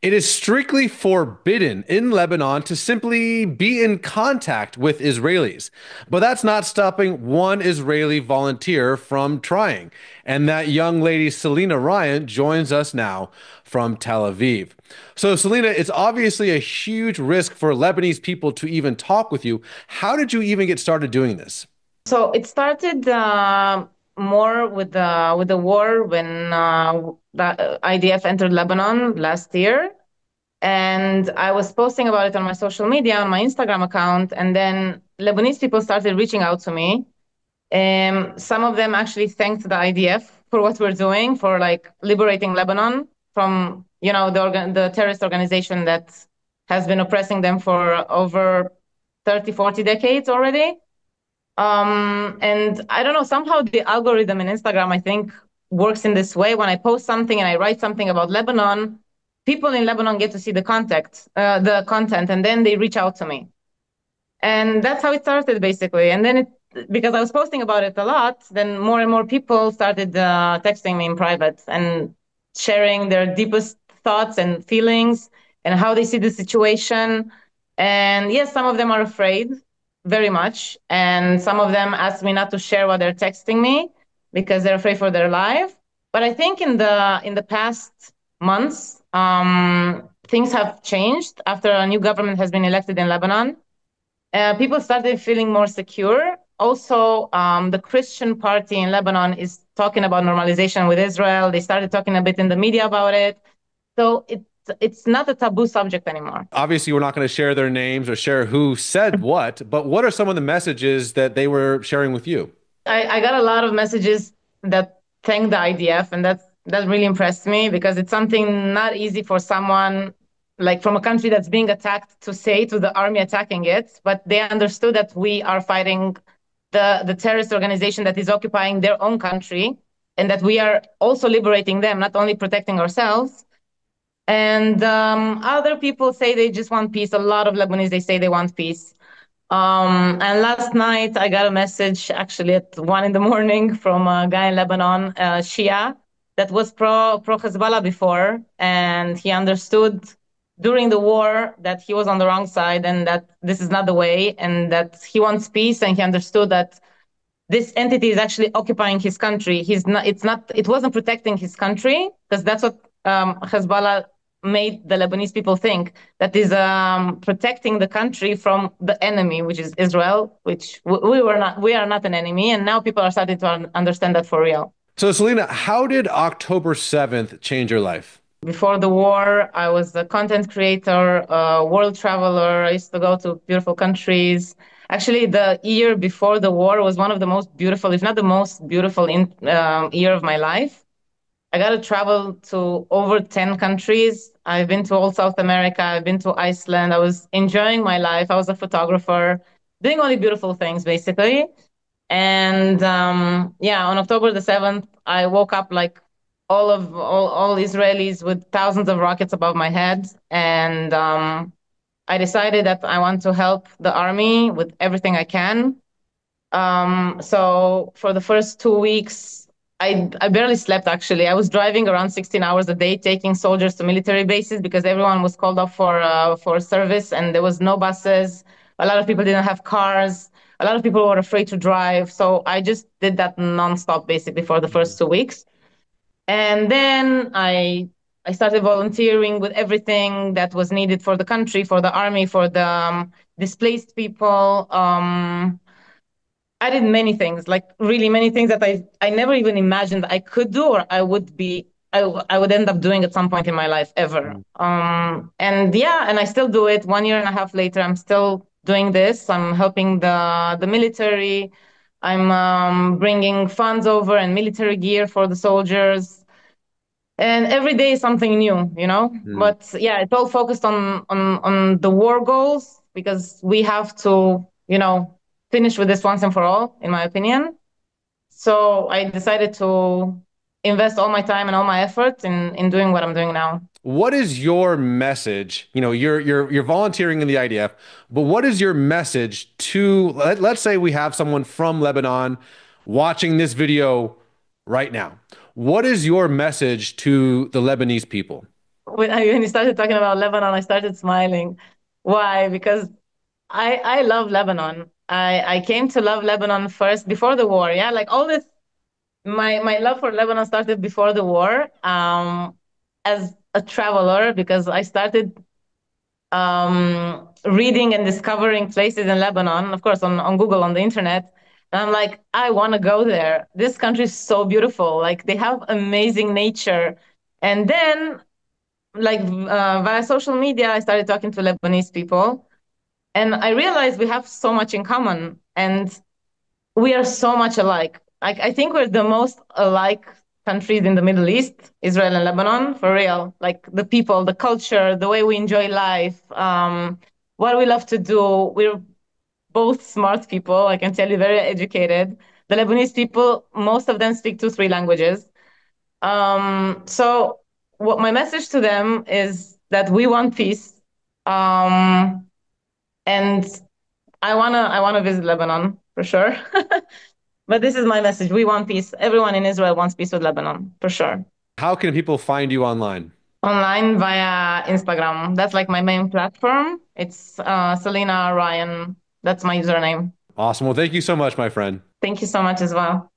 It is strictly forbidden in Lebanon to simply be in contact with Israelis. But that's not stopping one Israeli volunteer from trying. And that young lady, Selena Ryan, joins us now from Tel Aviv. So, Selena, it's obviously a huge risk for Lebanese people to even talk with you. How did you even get started doing this? So it started more with the war when the IDF entered Lebanon last year, and I was posting about it on my social media on my Instagram account, and then Lebanese people started reaching out to me. Some of them actually thanked the IDF for what we're doing for like liberating Lebanon from the terrorist organization that has been oppressing them for over 30, 40 decades already. And I don't know, somehow the algorithm in Instagram, I think, works in this way. When I post something and I write something about Lebanon, people in Lebanon get to see the content, and then they reach out to me. And that's how it started, basically. And then because I was posting about it a lot, then more and more people started texting me in private and sharing their deepest thoughts and feelings and how they see the situation. And yes, some of them are afraid very much. And some of them ask me not to share what they're texting me because they're afraid for their life. But I think in the past months, things have changed after a new government has been elected in Lebanon. People started feeling more secure. Also, the Christian party in Lebanon is talking about normalization with Israel. They started talking a bit in the media about it. So it's not a taboo subject anymore. Obviously, we're not going to share their names or share who said what, but what are some of the messages that they were sharing with you? I got a lot of messages that thank the IDF, and that really impressed me because it's something not easy for someone like from a country that's being attacked to say to the army attacking it, but they understood that we are fighting the terrorist organization that is occupying their own country, and that we are also liberating them, not only protecting ourselves. And other people say they just want peace. A lot of Lebanese, they say they want peace. And last night I got a message actually at 1 in the morning from a guy in Lebanon, Shia, that was pro Hezbollah before, and he understood during the war that he was on the wrong side and that this is not the way, and that he wants peace, and he understood that this entity is actually occupying his country. It wasn't protecting his country because that's what Hezbollah made the Lebanese people think that is protecting the country from the enemy, which is Israel, which we are not an enemy. And now people are starting to understand that for real. So, Selena, how did October 7th change your life? Before the war, I was a content creator, a world traveler. I used to go to beautiful countries. Actually, the year before the war was one of the most beautiful, if not the most beautiful year of my life. I got to travel to over 10 countries. I've been to all South America. I've been to Iceland. I was enjoying my life. I was a photographer, doing only beautiful things, basically. And yeah, on October the 7th, I woke up like all Israelis with thousands of rockets above my head. And I decided that I want to help the army with everything I can. So for the first 2 weeks, I barely slept actually. I was driving around 16 hours a day, taking soldiers to military bases because everyone was called up for service and there was no buses. A lot of people didn't have cars. A lot of people were afraid to drive. So I just did that nonstop basically for the first 2 weeks. And then I started volunteering with everything that was needed for the country, for the army, for the displaced people. I did many things, like really many things that I never even imagined I could do or I would end up doing at some point in my life ever. And yeah, and I still do it. 1 year and a half later, I'm still doing this. I'm helping the military. I'm bringing funds over and military gear for the soldiers. And every day is something new, you know. Mm. But yeah, it's all focused on the war goals because we have to, finish with this once and for all, in my opinion. So I decided to invest all my time and all my effort in doing what I'm doing now. What is your message? You're volunteering in the IDF, but what is your message to let's say we have someone from Lebanon watching this video right now. What is your message to the Lebanese people? when you started talking about Lebanon, I started smiling. Why? Because I love Lebanon. I came to love Lebanon first before the war. Yeah, like all this, my love for Lebanon started before the war. As a traveler, because I started reading and discovering places in Lebanon, of course, on Google, on the internet. And I'm like, I want to go there. This country is so beautiful. Like they have amazing nature. And then, like via social media, I started talking to Lebanese people, and I realized we have so much in common, and we are so much alike. Like I think we're the most alike countries in the Middle East, Israel and Lebanon, for real. Like the people, the culture, the way we enjoy life, what we love to do. We're both smart people. I can tell you, very educated. The Lebanese people, most of them speak two, three languages. So what my message to them is that we want peace. Um, and I wanna visit Lebanon for sure. But this is my message. We want peace. Everyone in Israel wants peace with Lebanon, for sure. How can people find you online? Online via Instagram. That's like my main platform. It's Selena Ryan. That's my username. Awesome. Well, thank you so much, my friend. Thank you so much as well.